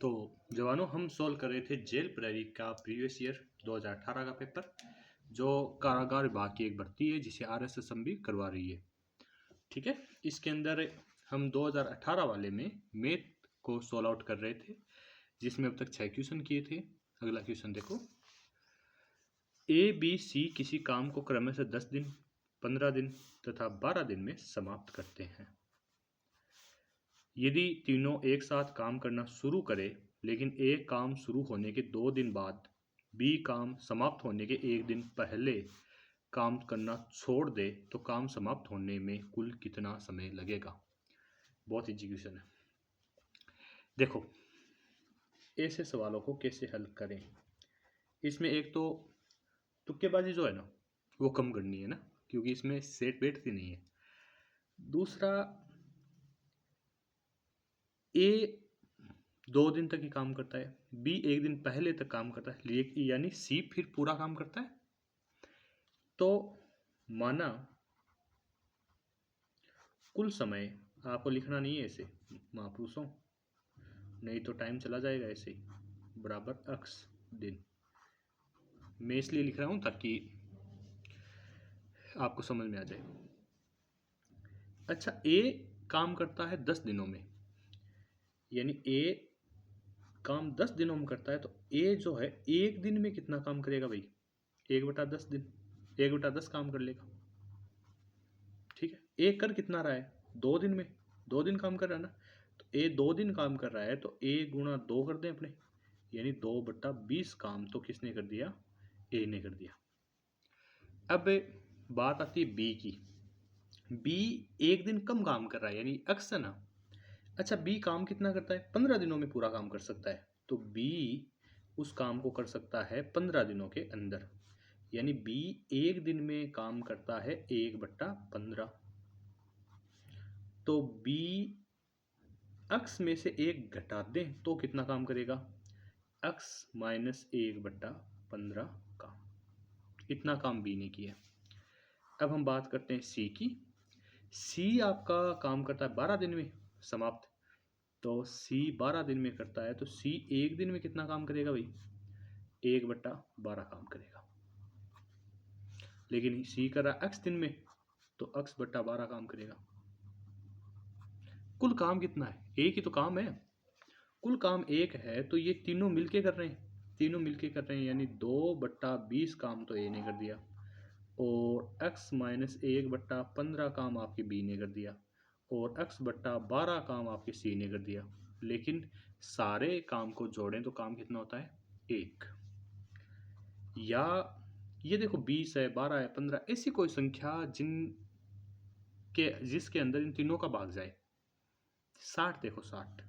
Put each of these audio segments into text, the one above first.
तो जवानों, हम सॉल्व कर रहे थे जेल प्रहरी का प्रीवियस ईयर 2018 का पेपर, जो कारागार विभाग की एक भर्ती है जिसे RSSM भी करवा रही है। ठीक है, इसके अंदर हम 2018 वाले में मैथ को सॉल्व आउट कर रहे थे, जिसमें अब तक 6 क्वेश्चन किए थे। अगला क्वेश्चन देखो, ABC किसी काम को क्रमशः 10 दिन, 15 दिन तथा 12 दिन में समाप्त करते हैं। यदि तीनों एक साथ काम करना शुरू करे, लेकिन A काम शुरू होने के 2 दिन बाद B काम समाप्त होने के 1 दिन पहले काम करना छोड़ दे, तो काम समाप्त होने में कुल कितना समय लगेगा। बहुत इजी क्वेश्चन है। देखो, ऐसे सवालों को कैसे हल करें। इसमें एक तो तुक्केबाजी जो है ना, वो कम करनी है ना, क्योंकि इसमें सेट बैठती नहीं है। दूसरा, A 2 दिन तक ही काम करता है, B 1 दिन पहले तक काम करता है, यानी C फिर पूरा काम करता है। तो माना कुल समय, आपको लिखना नहीं है ऐसे महापुरुषों, नहीं तो टाइम चला जाएगा ऐसे ही, बराबर x दिन। मैं इसलिए लिख रहा हूं ताकि आपको समझ में आ जाए। अच्छा, A काम करता है 10 दिनों में, यानी A काम 10 दिनों में करता है, तो A जो है 1 दिन में कितना काम करेगा भाई? 1/10 दिन, 1/10 काम कर लेगा। ठीक है, A कर कितना रहा है? 2 दिन में, 2 दिन काम कर रहा है ना, तो A 2 दिन काम कर रहा है, तो A गुणा 2 कर दें अपने, यानी 2/20 काम तो किसने कर दिया? A ने कर दिया। अब बात आती है B की। B 1 दिन कम काम कर रहा है, यानी x है ना। अच्छा, B काम कितना करता है? 15 दिनों में पूरा काम कर सकता है, तो B उस काम को कर सकता है 15 दिनों के अंदर, यानी B 1 दिन में काम करता है 1/15। तो B x में से 1 घटा दें तो कितना काम करेगा? x माइनस 1/15 काम। इतना काम B ने किया। अब हम बात करते हैं C की। C आपका काम करता है 12 दिन में समाप्त, तो C 12 दिन में करता है, तो C 1 दिन में कितना काम करेगा भाई? 1/12 काम करेगा। लेकिन C कर रहा है x दिन में, तो x/12 काम करेगा। कुल काम कितना है? एक ही तो काम है, कुल काम 1 है, तो ये तीनों मिलके कर रहे हैं, तीनों मिलके कर रहे हैं, यानी 2/20 काम तो A ने कर दिया, और x माइनस 1/15 काम आपके B ने कर दिया, और x/12 काम आपके C ने कर दिया। लेकिन सारे काम को जोड़ें तो काम कितना होता है? 1। या ये देखो, 20 है, 12 है, 15, ऐसी कोई संख्या जिसके अंदर इन तीनों का भाग जाए। 60 देखो, 60,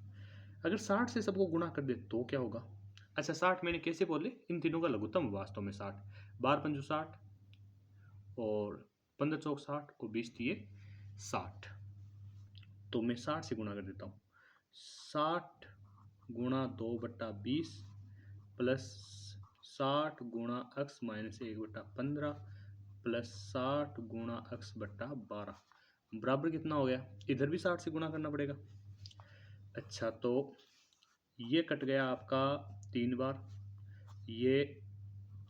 अगर 60 से सबको गुणा कर दे तो क्या होगा? अच्छा, 60 मैंने कैसे बोले? इन तीनों का लघुत्तम वास्तव में 60, 12 पंजू 60, और 15 चौक 60, और 20 दिए 60। तो मैं 60 से गुणा कर देता हूँ। 60 गुणा 2/20 प्लस 60 गुणा x माइनस 1/15 प्लस 60 गुणा x/12 बराबर कितना हो गया? इधर भी 60 से गुणा करना पड़ेगा। अच्छा, तो ये कट गया आपका 3 बार, ये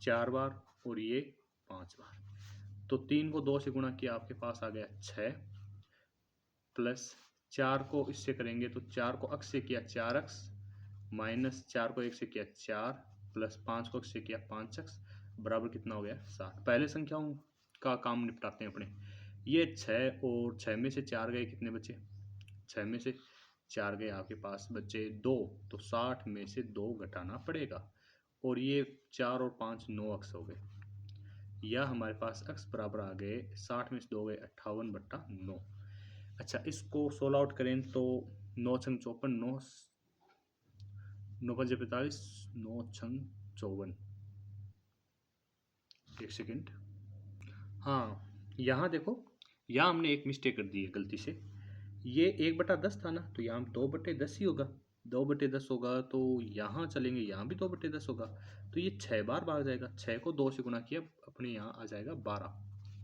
4 बार, और ये 5 बार। तो 3 को 2 से गुणा किया, आपके पास आ गया 6, प्लस 4 को इससे करेंगे तो 4 को x से किया 4x, माइनस 4 को 1 से किया 4, प्लस 5 को x से किया 5x, बराबर कितना हो गया? 60। पहले संख्याओं का काम निपटाते हैं अपने। ये 6 और 6 में से 4 गए, कितने बचे? 6 में से 4 गए, आपके पास बचे 2, तो 60 में से 2 घटाना पड़ेगा, और ये 4 और 5 9x हो गए, या हमारे पास x बराबर आ गए 60 में से 2 गए 58/9। अच्छा, इसको सोल्व आउट करें तो 9 छंग 54, 9 5 45, 9 छंग 54। एक सेकेंड, हाँ, यहाँ देखो, यहाँ हमने एक मिस्टेक कर दी है गलती से। ये 1/10 था ना, तो यहाँ 2/10 ही होगा, 2/10 होगा, तो यहाँ चलेंगे, यहाँ भी 2/10 होगा, तो ये 6 बार भाग जाएगा। 6 को 2 से गुणा किया, अपने यहाँ आ जाएगा 12।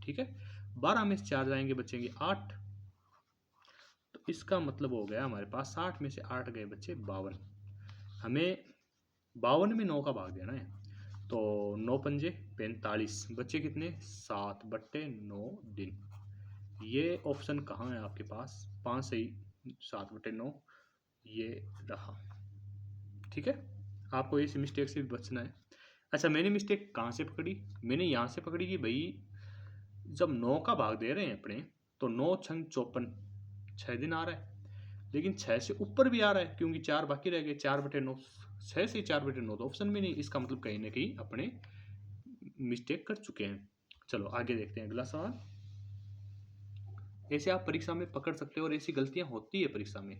ठीक है, 12 में से 4 जाएंगे, बचेंगे 8। तो इसका मतलब हो गया हमारे पास 60 में से 8 गए, बच्चे 52। हमें 52 में 9 का भाग देना है, तो 9 पंजे 45, बच्चे कितने 7/9 दिन। ये ऑप्शन कहाँ है आपके पास, 5 सही 7/9 ये रहा। ठीक है, आपको इस मिस्टेक से भी बचना है। अच्छा, मैंने मिस्टेक कहाँ से पकड़ी, मैंने यहाँ से पकड़ी कि भाई जब 9 का भाग दे रहे हैं अपने, तो 9 छंग 54 6 दिन आ रहा है, लेकिन 6 से ऊपर भी आ रहा है क्योंकि 4 बाकी रह गए, 4/9, 6 से 4/9 तो ऑप्शन में नहीं, इसका मतलब कहीं ना कहीं अपने मिस्टेक कर चुके हैं। चलो आगे देखते हैं अगला सवाल। ऐसे आप परीक्षा में पकड़ सकते हो और ऐसी गलतियां होती है परीक्षा में।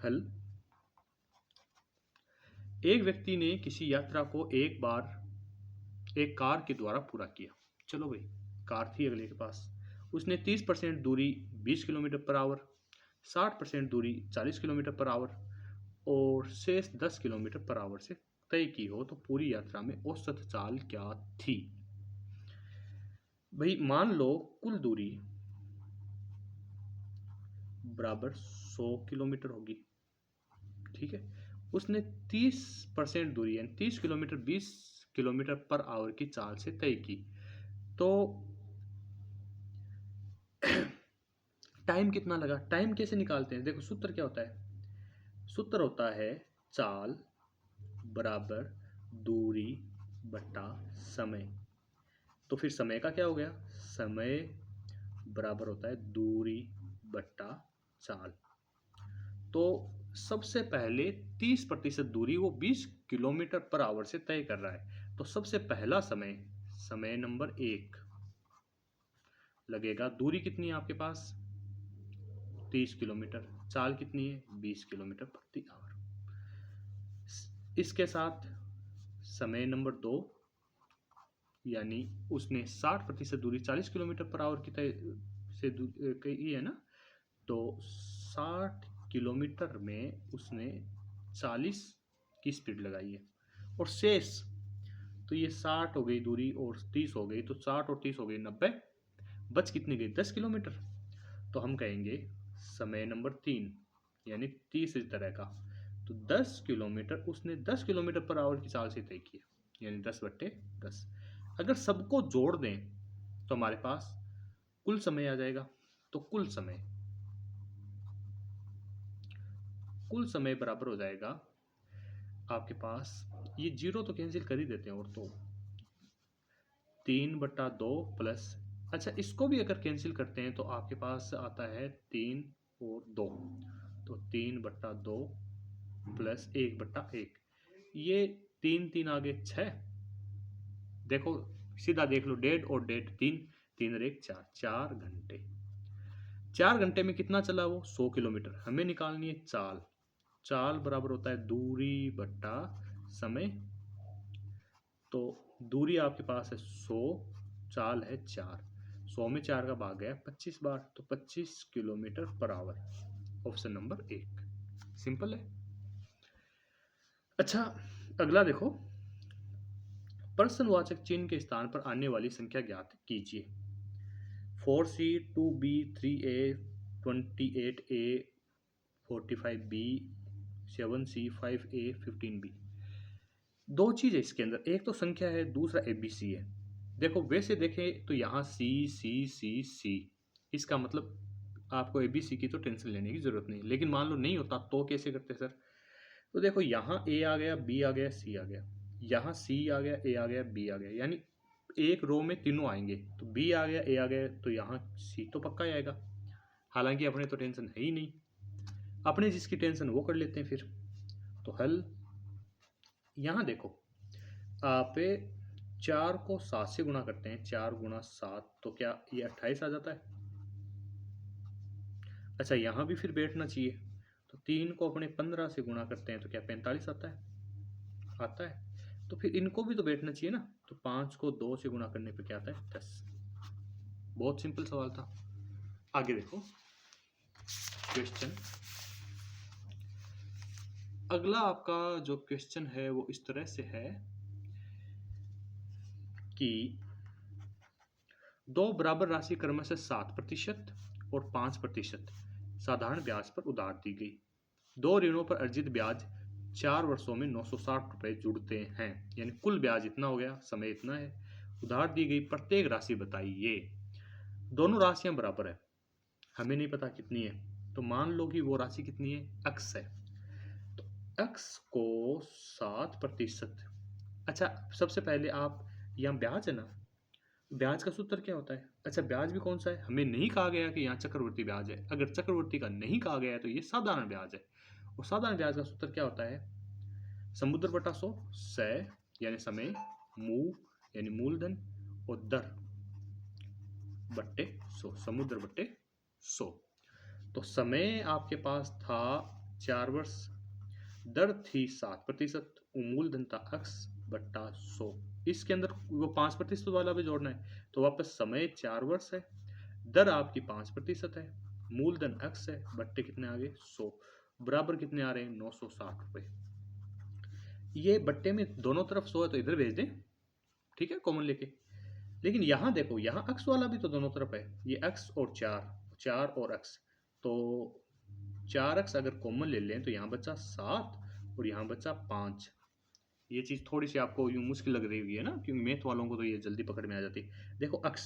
हल, एक व्यक्ति ने किसी यात्रा को एक बार एक कार के द्वारा पूरा किया। चलो भाई, कार थी अगले के पास, उसने 30% दूरी 20 किलोमीटर पर आवर, 60% दूरी 40 किलोमीटर पर आवर और शेष 10 किलोमीटर पर आवर से तय की हो, तो पूरी यात्रा में औसत चाल क्या थी। भाई मान लो कुल दूरी बराबर 100 किलोमीटर होगी, ठीक है, उसने 30% दूरी यानी 30 किलोमीटर 20 किलोमीटर पर आवर की चाल से तय की, तो टाइम कितना लगा। टाइम कैसे निकालते हैं, देखो सूत्र क्या होता है, सूत्र होता है चाल बराबर दूरी बटा समय। तो फिर समय का क्या हो गया, समय बराबर होता है दूरी बटा चाल। तो सबसे पहले 30% दूरी वो 20 किलोमीटर पर आवर से तय कर रहा है, तो सबसे पहला समय, समय नंबर 1 लगेगा। दूरी कितनी है आपके पास 30 किलोमीटर, चाल कितनी है 20 किलोमीटर प्रति आवर। इसके साथ समय नंबर 2 यानी उसने 60% दूरी 40 किलोमीटर पर आवर की तय से की है ना, तो 60 किलोमीटर में उसने 40 की स्पीड लगाई है, और शेष, तो ये 60 हो गई दूरी और 30 हो गई, तो 60 और 30 हो गई 90, बच कितनी गई 10 किलोमीटर। तो हम कहेंगे समय नंबर 3 यानी तीसरी तरह का, तो 10 किलोमीटर उसने 10 किलोमीटर पर आवर की चाल से तय किया, यानी 10/10। अगर सबको जोड़ दें तो हमारे पास कुल समय आ जाएगा, तो कुल समय बराबर हो जाएगा आपके पास, ये जीरो तो कैंसिल कर ही देते हैं, और तो 3/2 प्लस, अच्छा इसको भी अगर कैंसिल करते हैं तो आपके पास आता है 3 और 2, तो 3/2 प्लस 1/1, ये 3 3 आगे 6, देखो सीधा देख लो, 1.5 और 1.5 3, 3 और 1 4, 4 घंटे। 4 घंटे में कितना चला वो 100 किलोमीटर, हमें निकालनी है चाल। चाल बराबर होता है दूरी बटा समय, तो दूरी आपके पास है 100, चाल है 4, 100 में 4 का भाग गया 25 बार, तो 25 kilometre per hour, option number 1 simple है। अच्छा अगला देखो, प्रश्नवाचक चिन्ह के स्थान पर आने वाली संख्या ज्ञात कीजिए। 4C 2B 3A 28A 45B 7C 5A 15B। दो चीज है इसके अंदर, एक तो संख्या है, दूसरा ABC है। देखो वैसे देखें तो यहाँ C C C C, इसका मतलब आपको ABC की तो टेंशन लेने की जरूरत नहीं, लेकिन मान लो नहीं होता तो कैसे करते सर। तो देखो यहाँ A आ गया, B आ गया, C आ गया, यहाँ C आ गया, A आ गया, B आ गया, यानी एक रो में तीनों आएंगे, तो B आ गया, A आ गया, तो यहाँ C तो पक्का ही आएगा। हालांकि अपने तो टेंशन है ही नहीं, अपने जिसकी टेंशन वो कर लेते हैं फिर। तो हल यहाँ देखो, आप 4 को 7 से गुणा करते हैं, 4 गुणा 7, तो क्या ये 28 आ जाता है। अच्छा यहाँ भी फिर बैठना चाहिए, तो 3 को अपने 15 से गुणा करते हैं तो क्या 45 आता है। तो फिर इनको भी तो बैठना चाहिए ना, तो 5 को 2 से गुणा करने पर क्या आता है 10। बहुत सिंपल सवाल था। आगे देखो क्वेश्चन, अगला आपका जो क्वेश्चन है वो इस तरह से है कि दो बराबर राशि क्रमशः 7% और 5% साधारण ब्याज पर उधार दी गई। दो ऋणों पर अर्जित ब्याज 4 वर्षों में 960 रुपये जुड़ते हैं, यानी कुल ब्याज इतना हो गया, समय इतना है। उधार दी गई प्रत्येक राशि बताइए। दोनों राशियां बराबर है, हमें नहीं पता कितनी है, तो मान लो कि वो राशि कितनी है, x है, तो x को 7%। अच्छा, सबसे पहले आप यहाँ ब्याज है ना, ब्याज का सूत्र क्या होता है? अच्छा, ब्याज भी कौन सा है, हमें नहीं कहा गया कि यहाँ चक्रवर्ती ब्याज है। अगर चक्रवर्ती का नहीं कहा गया है तो ये साधारण ब्याज है। और साधारण ब्याज का सूत्र क्या होता है? समुद्र बटा 100, सय यानी समय, मू यानी मूलधन, और दर बट्टे 100, समुद्र बट्टे 100। तो समय आपके पास था 4 वर्ष, दर थी 7%, मूलधन था x बट्टा 100। इसके अंदर वो 5% वाला भी जोड़ना है, तो वापस समय 4 वर्ष है, दर आपकी 5% है, मूलधन x है, बट्टे कितने आ गए 100, बराबर कितने आ रहे हैं 960 रुपये। ये बट्टे में दोनों तरफ 100 है तो इधर भेज दें, ठीक है, कॉमन लेके। लेकिन यहाँ देखो, यहाँ x वाला भी तो दोनों तरफ है, ये x और 4 और x, तो 4x अगर कॉमन ले लें तो यहाँ बचा 7 और यहाँ बचा 5। ये चीज़ थोड़ी सी आपको यूँ मुश्किल लग रही हुई है ना, क्योंकि मैथ वालों को तो ये जल्दी पकड़ में आ जाती है। देखो x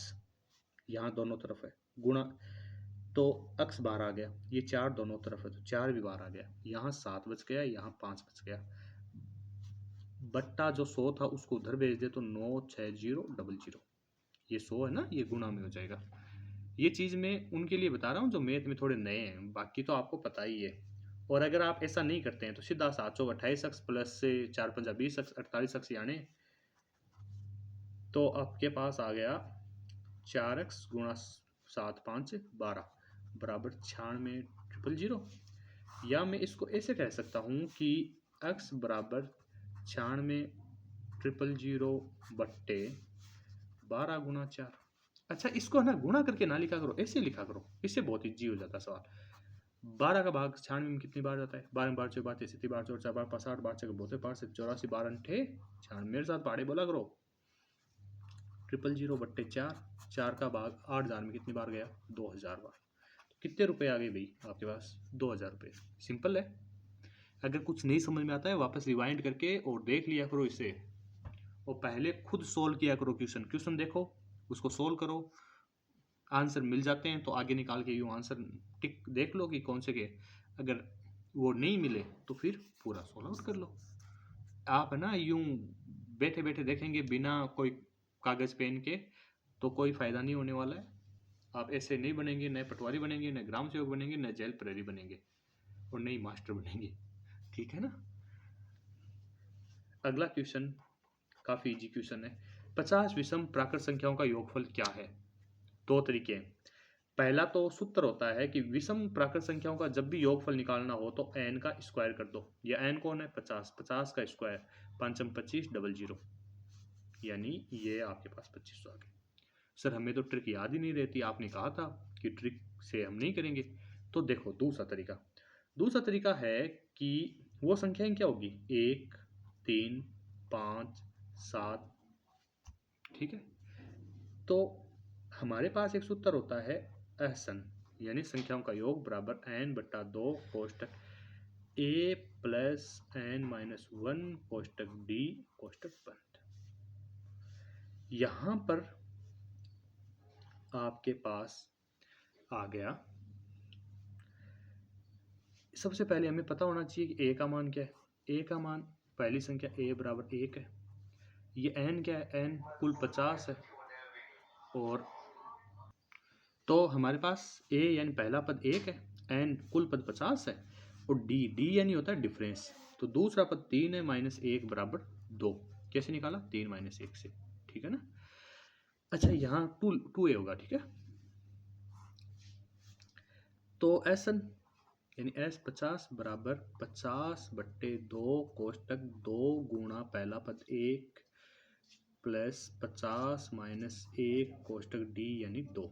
यहाँ दोनों तरफ है, गुणा, तो x बाहर आ गया, ये 4 दोनों तरफ है तो 4 भी बाहर आ गया, यहाँ 7 बच गया, यहाँ 5 बच गया, बट्टा जो 100 था उसको उधर भेज दे तो 96000, ये 100 है ना, ये गुणा में हो जाएगा। ये चीज़ मैं उनके लिए बता रहा हूँ जो मैथ में थोड़े नए हैं, बाकी तो आपको पता ही है। और अगर आप ऐसा नहीं करते हैं तो सीधा 728x प्लस से 4 पंजा 20x 48x यानी, तो आपके पास आ गया 4x गुणा 7 5 12 बराबर 96,000। या मैं इसको ऐसे कह सकता हूँ कि x बराबर 96,000 बट्टे 12 गुणा 4। अच्छा, इसको ना गुणा करके ना लिखा करो, ऐसे लिखा करो, इससे बहुत ईजी हो जाता है सवाल। 12 का भाग 96 में कितनी बार जाता है? 12 में 12 6 बार 63 बार 4 4 बार 5 8 बार 6 बहुत बार से 84 12 अंठे 96। मेरे साथ पहाड़े बोला करो, 000 बट्टे 4, 4 का भाग 8000 में कितनी बार गया? 2000 बार। तो कितने रुपए आ गए भाई आपके पास? 2000 रुपये। सिंपल है। अगर कुछ नहीं समझ में आता है वापस रिवाइंड करके और देख लिया करो इसे, और पहले खुद सोल्व किया करो क्वेश्चन देखो, उसको सोल्व करो, आंसर मिल जाते हैं तो आगे निकाल के यूँ आंसर टिक देख लो कि कौन से के। अगर वो नहीं मिले तो फिर पूरा सोल्व आउट कर लो। आप है ना यूँ बैठे बैठे देखेंगे बिना कोई कागज़ पेन के तो कोई फ़ायदा नहीं होने वाला है। आप ऐसे नहीं बनेंगे, नए पटवारी बनेंगे, नए ग्राम सेवक बनेंगे, नए जेल प्रहरी बनेंगे और नई मास्टर बनेंगे, ठीक है ना। अगला क्वेश्चन काफ़ी इजी क्वेश्चन है। 50 विषम प्राकृत संख्याओं का योगफल क्या है? दो तरीके हैं। पहला तो सूत्र होता है कि विषम प्राकृत संख्याओं का जब भी योगफल निकालना हो तो n का स्क्वायर कर दो। या n कौन है? 50, 50 का स्क्वायर, 5 25 00, यानी ये आपके पास 2500 आ गए। सर हमें तो ट्रिक याद ही नहीं रहती, आपने कहा था कि ट्रिक से हम नहीं करेंगे। तो देखो दूसरा तरीका है कि वो संख्याएं क्या होगी, 1 3 5 7, ठीक है। तो हमारे पास एक सूत्र होता है एहसन, यानी संख्याओं का योग बराबर n बट्टा 2 कोष्टक a plus n minus 1 कोष्टक d कोष्टक बंद। यहाँ पर आपके पास आ गया, सबसे पहले हमें पता होना चाहिए कि a का मान क्या है। a का मान, पहली संख्या a बराबर 1 है। ये n क्या है? n कुल 50 है। और तो हमारे पास a यानी पहला पद 1 है, n कुल पद 50 है, और d यानी होता है डिफरेंस। तो दूसरा पद 3 है माइनस 1 बराबर 2। कैसे निकाला? 3 माइनस 1 से, ठीक है ना। अच्छा, यहाँ 2a होगा, ठीक है। तो Sn यानी S 50 बराबर 50 बट्टे 2 कोष्टक 2 गुणा पहला पद 1 प्लस 50 माइनस 1 कोष्टक d यानी 2,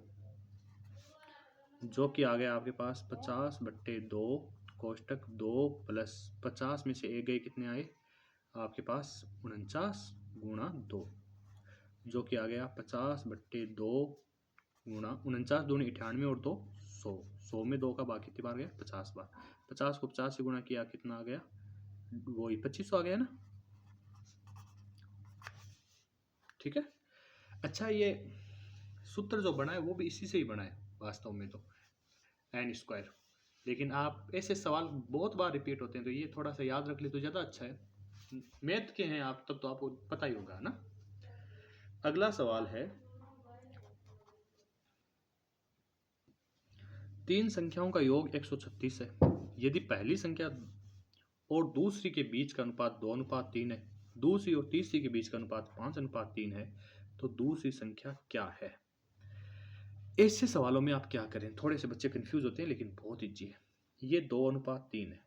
जो कि आ गया आपके पास 50 बट्टे 2 कोष्टक 2 प्लस 50 में से 1 गए, कितने आए आपके पास? 49 गुणा 2, जो कि आ गया 50 बट्टे 2 गुणा 49 दूनी 98 और 2 100, 100 में 2 का भाग कितनी बार गया? 50 बार। 50 को 50 से गुणा किया, कितना आ गया, वही 2500 आ गया ना, ठीक है। अच्छा, ये सूत्र जो बना है वो भी इसी से ही बना है वास्तव में तो, एन स्क्वायर। लेकिन आप ऐसे सवाल बहुत बार रिपीट होते हैं तो ये थोड़ा सा याद रख ले तो ज़्यादा अच्छा है। मैथ के हैं आप तब तो आपको पता ही होगा ना। अगला सवाल है, तीन संख्याओं का योग 136 है। यदि पहली संख्या और दूसरी के बीच का अनुपात 2:3 है, दूसरी और तीसरी के बीच का अनुपात 5:3 है, तो दूसरी संख्या क्या है। ऐसे सवालों में आप क्या करें, थोड़े से बच्चे कंफ्यूज होते हैं लेकिन बहुत ईजी है। ये 2:3 है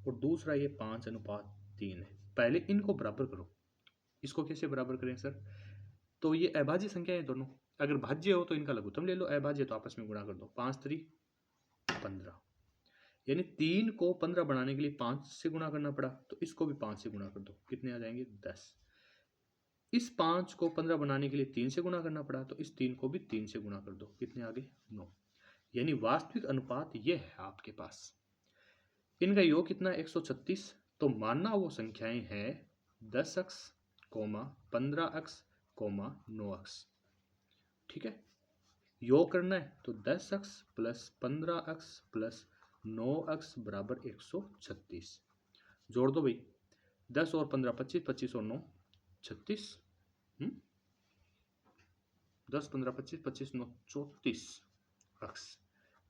और दूसरा ये 5:3 है। पहले इनको बराबर करो। इसको कैसे बराबर करें सर, तो ये अभाज्य संख्या है दोनों, अगर भाज्य हो तो इनका लघुत्तम ले लो, अभाज्य तो आपस में गुणा कर दो। 5 3 15, यानी 3 को 15 बनाने के लिए 5 से गुणा करना पड़ा, तो इसको भी 5 से गुणा कर दो, कितने आ जाएंगे 10। इस 5 को 15 बनाने के लिए 3 से गुणा करना पड़ा, तो इस 3 को भी 3 से गुणा कर दो, कितने आ गए 9। यानी वास्तविक अनुपात ये है आपके पास। इनका योग कितना 136, तो मानना वो संख्याएं हैं 10x, 15x, 9x, ठीक है। योग करना है तो 10x plus 15x plus 9x बराबर 136। जोड़ दो भाई, 10 और 15 25, 25 और 9 36, 10 15 25, 25 9 34 x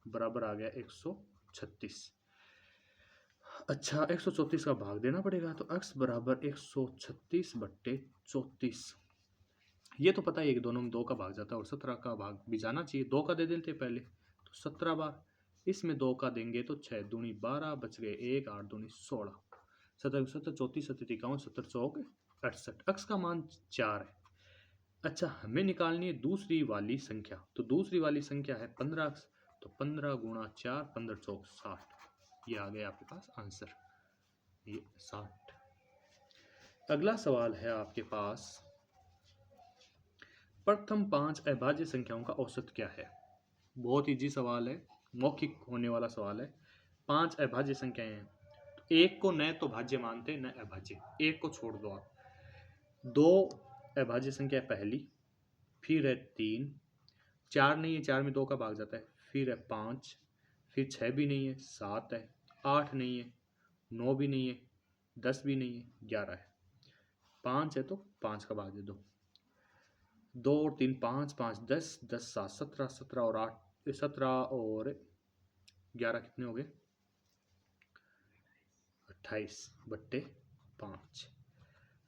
बराबर आ गया 136। अच्छा, 134 का भाग देना पड़ेगा, तो x बराबर 136/34। ये तो पता है कि दोनों में 2 का भाग जाता है और 17 का भाग भी जाना चाहिए। 2 का दे देते पहले, तो 17 बार, इसमें 2 का देंगे तो 6 दूनी 12, बच गए 1, 8 दूनी 16, 17 17 34 37 51 70 चौक 68, x का मान 4 है। अच्छा, हमें निकालनी है दूसरी वाली संख्या, तो दूसरी वाली संख्या है 15x, तो 15 गुणा 4, 15 चौक 60, ये आ गया आपके पास आंसर, ये 60। अगला सवाल है आपके पास, प्रथम 5 अभाज्य संख्याओं का औसत क्या है। बहुत इजी सवाल है, मौखिक होने वाला सवाल है। 5 अभाज्य संख्याएं हैं, तो एक को न तो भाज्य मानते न अभाज्य, एक को छोड़ दो आप। 2 अभाज्य संख्या पहली, फिर है 3, 4 नहीं है, 4 में 2 का भाग जाता है, फिर है 5, फिर 6 भी नहीं है, 7 है, 8 नहीं है, 9 भी नहीं है, 10 भी नहीं है, 11 है। 5 है तो 5 का भाग दे दो, 2 और 3 5, 5 10, 10 7 17, 17 और 8 17 और 11 कितने हो गए 28/5।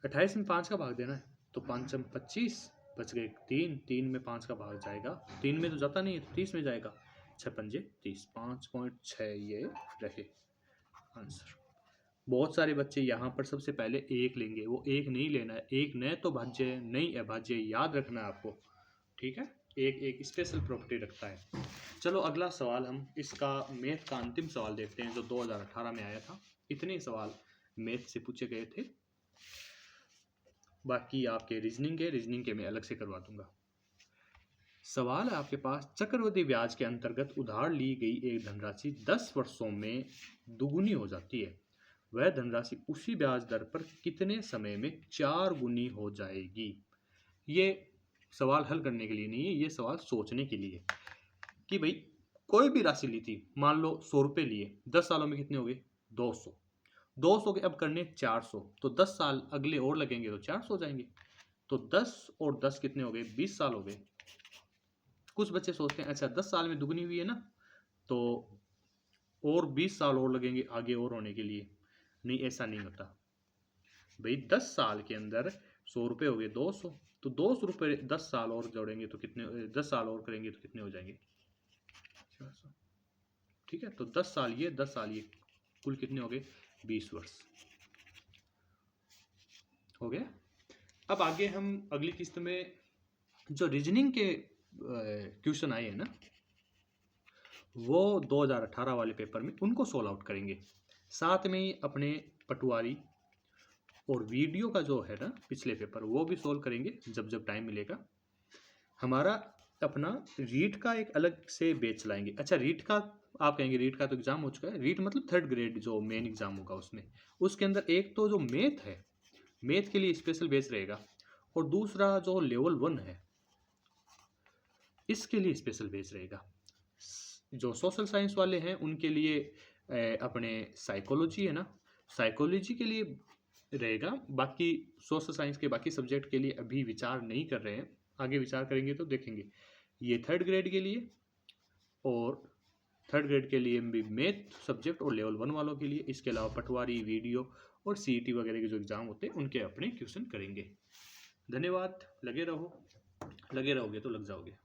28 में 5 का भाग देना है, तो 5 25, बच गए 3, 3 में 5 का भाग जाएगा, 3 में तो जाता नहीं है तो 30 में जाएगा, 6 पंजे 30, 5.6 ये रहे आंसर। बहुत सारे बच्चे यहाँ पर सबसे पहले एक लेंगे, वो एक नहीं लेना है, एक न तो भाज्य है नहीं अभाज्य, याद रखना है आपको, ठीक है। एक एक स्पेशल प्रॉपर्टी रखता है। चलो अगला सवाल, हम इसका मैथ का अंतिम सवाल देखते हैं जो 2018 में आया था। इतने सवाल मैथ से पूछे गए थे, बाकी आपके रीजनिंग के मैं अलग से करवा दूंगा। सवाल है आपके पास, चक्रवृद्धि ब्याज के अंतर्गत उधार ली गई एक धनराशि 10 वर्षों में दुगुनी हो जाती है, वह धनराशि उसी ब्याज दर पर कितने समय में 4 गुनी हो जाएगी। ये सवाल हल करने के लिए नहीं है, ये सवाल सोचने के लिए कि भाई कोई भी राशि ली थी, मान लो 100 रुपये लिए, 10 सालों में कितने हो गए 200, 200 के अब करने 400, तो 10 साल अगले और लगेंगे तो 400 हो जाएंगे, तो 10 और 10 कितने हो गए 20 साल हो गए। कुछ बच्चे सोचते हैं अच्छा 10 साल में दुगनी हुई है ना, तो और 20 साल और लगेंगे आगे और होने के लिए। नहीं, ऐसा नहीं होता भाई, 10 साल के अंदर 100 रुपये हो गए 200, तो 200 रुपये 10 साल और जोड़ेंगे तो कितने, 10 साल और करेंगे तो कितने हो जाएंगे 400, ठीक है। तो 10 साल ये 10 साल ये, कुल कितने हो गए 20 वर्ष हो गया। अब आगे हम अगली किस्त में जो रीजनिंग के क्वेश्चन आए हैं ना, वो 2018 वाले पेपर में उनको सोल्व आउट करेंगे, साथ में ही अपने पटवारी और वीडियो का जो है ना पिछले पेपर वो भी सोल्व करेंगे जब जब टाइम मिलेगा। हमारा अपना रीट का एक अलग से बैच लाएंगे। अच्छा, रीट का आप कहेंगे रीट का तो एग्जाम हो चुका है। रीट मतलब थर्ड ग्रेड जो मेन एग्जाम होगा उसमें, उसके अंदर एक तो जो मैथ है, मैथ के लिए स्पेशल बेस रहेगा, और दूसरा जो लेवल 1 है इसके लिए स्पेशल बेस रहेगा। जो सोशल साइंस वाले हैं उनके लिए अपने साइकोलॉजी है ना, साइकोलॉजी के लिए रहेगा। बाकी सोशल साइंस के बाकी सब्जेक्ट के लिए अभी विचार नहीं कर रहे हैं, आगे विचार करेंगे तो देखेंगे। ये थर्ड ग्रेड के लिए, और थर्ड ग्रेड के लिए भी मैथ सब्जेक्ट और लेवल 1 वालों के लिए। इसके अलावा पटवारी, वीडियो और सीईटी वगैरह के जो एग्ज़ाम होते हैं उनके अपने क्वेश्चन करेंगे। धन्यवाद। लगे रहो, लगे रहोगे तो लग जाओगे।